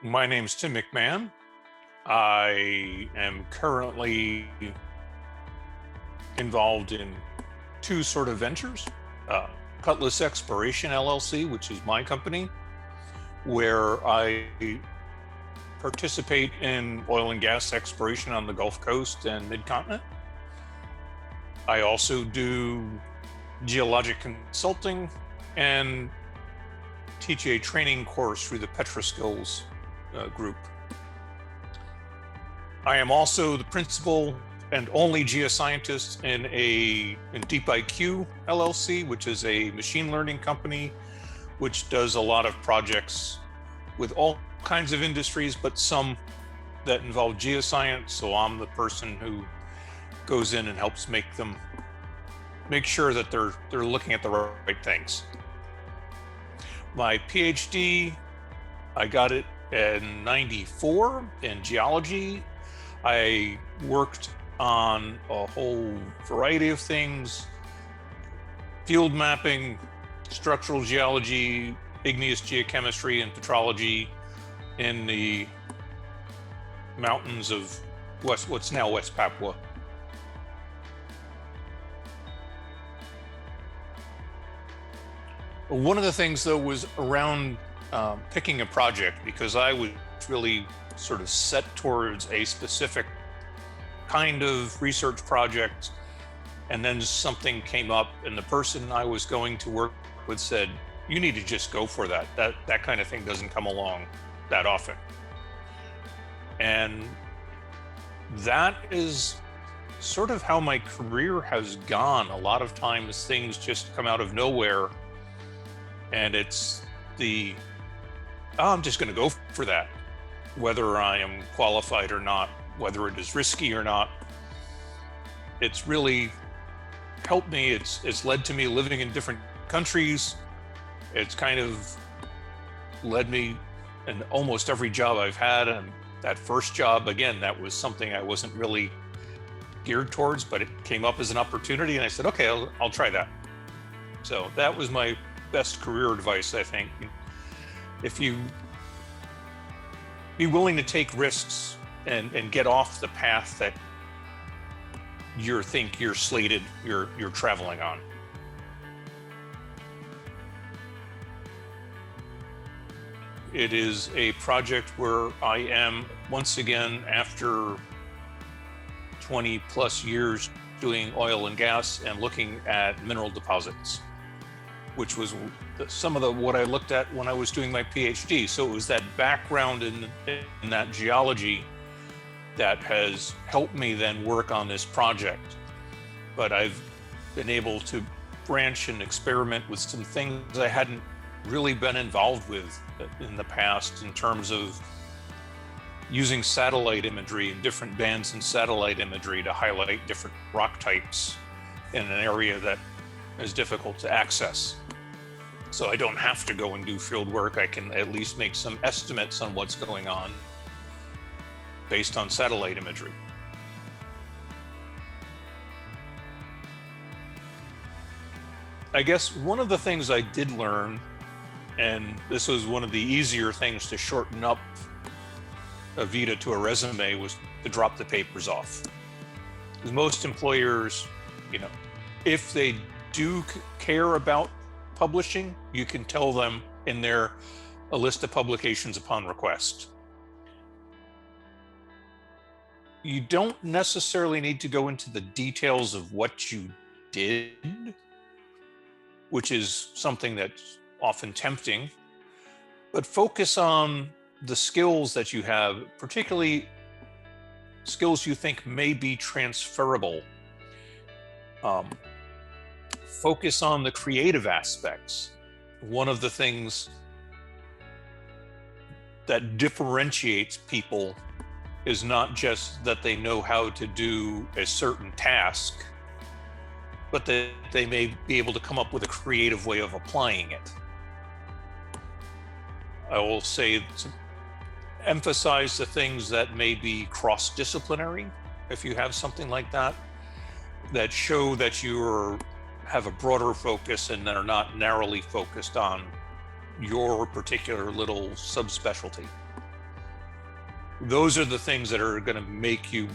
My name's Tim McMahon. I am currently involved in two sort of ventures. Cutlass Exploration LLC, which is my company, where I participate in oil and gas exploration on the Gulf Coast and mid-continent. I also do geologic consulting and teach a training course through the Petroskills group. I am also the principal and only geoscientist in DeepIQ LLC, which is a machine learning company, which does a lot of projects with all kinds of industries, but some that involve geoscience. So I'm the person who goes in and helps make sure that they're looking at the right things. My PhD, I got it in '94 in geology. I worked on a whole variety of things: field mapping, structural geology, igneous geochemistry, and petrology in the mountains of what's now West Papua. One of the things, though, was around picking a project, because I was really sort of set towards a specific kind of research project, and then something came up and the person I was going to work with said, you need to just go for that. That kind of thing doesn't come along that often. And that is sort of how my career has gone. A lot of times things just come out of nowhere, and it's I'm just going to go for that, whether I am qualified or not, whether it is risky or not. It's really helped me. It's led to me living in different countries. It's kind of led me in almost every job I've had. And that first job, again, that was something I wasn't really geared towards, but it came up as an opportunity, and I said, okay, I'll try that. So that was my best career advice, I think. If you be willing to take risks and get off the path that you're traveling on. It is a project where I am, once again, after 20 plus years doing oil and gas and looking at mineral deposits, which was some of what I looked at when I was doing my PhD. So it was that background in that geology that has helped me then work on this project. But I've been able to branch and experiment with some things I hadn't really been involved with in the past, in terms of using satellite imagery and different bands in satellite imagery to highlight different rock types in an area that is difficult to access. So I don't have to go and do field work. I can at least make some estimates on what's going on based on satellite imagery. I guess one of the things I did learn, and this was one of the easier things to shorten up a vita to a resume, was to drop the papers off. Because most employers, if they do care about publishing, you can tell them in there a list of publications upon request. You don't necessarily need to go into the details of what you did, which is something that's often tempting, but focus on the skills that you have, particularly skills you think may be transferable. Focus on the creative aspects. One of the things that differentiates people is not just that they know how to do a certain task, but that they may be able to come up with a creative way of applying it. I will say to emphasize the things that may be cross-disciplinary, if you have something like that, that show that you have a broader focus and are not narrowly focused on your particular little subspecialty. those are the things that are going to make you,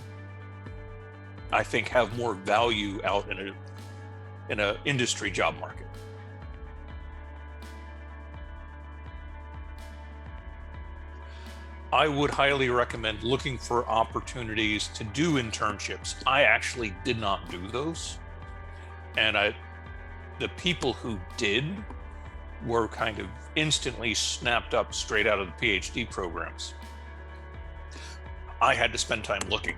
I think, have more value out in a industry job market. I would highly recommend looking for opportunities to do internships. I actually did not do those. And the people who did were kind of instantly snapped up straight out of the PhD programs. I had to spend time looking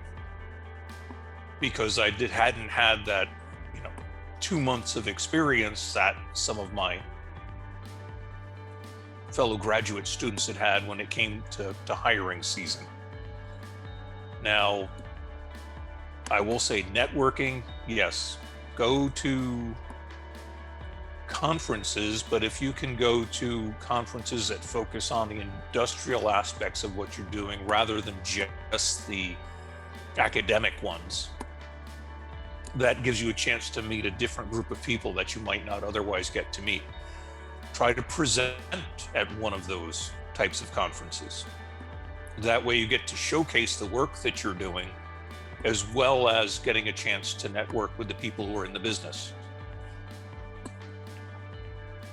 because I hadn't had that, 2 months of experience that some of my fellow graduate students had when it came to hiring season. Now, I will say networking, yes, go to conferences, but if you can go to conferences that focus on the industrial aspects of what you're doing rather than just the academic ones, that gives you a chance to meet a different group of people that you might not otherwise get to meet. Try to present at one of those types of conferences. That way you get to showcase the work that you're doing, as well as getting a chance to network with the people who are in the business.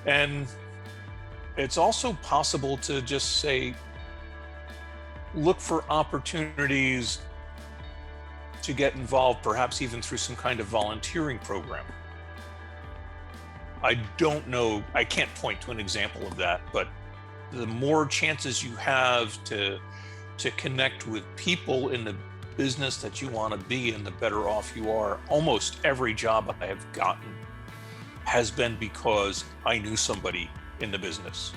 And it's also possible to just say, look for opportunities to get involved, perhaps even through some kind of volunteering program. I don't know, I can't point to an example of that, but the more chances you have to connect with people in the business that you want to be in, the better off you are. Almost every job I have gotten has been because I knew somebody in the business.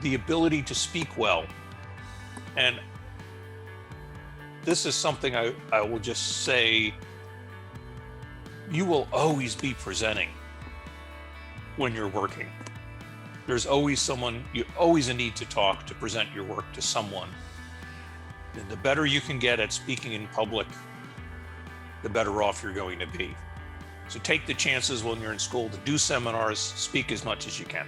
The ability to speak well. And this is something I will just say, you will always be presenting when you're working. There's always someone, you always need to talk to present your work to someone. And the better you can get at speaking in public, the better off you're going to be. So take the chances when you're in school to do seminars, speak as much as you can.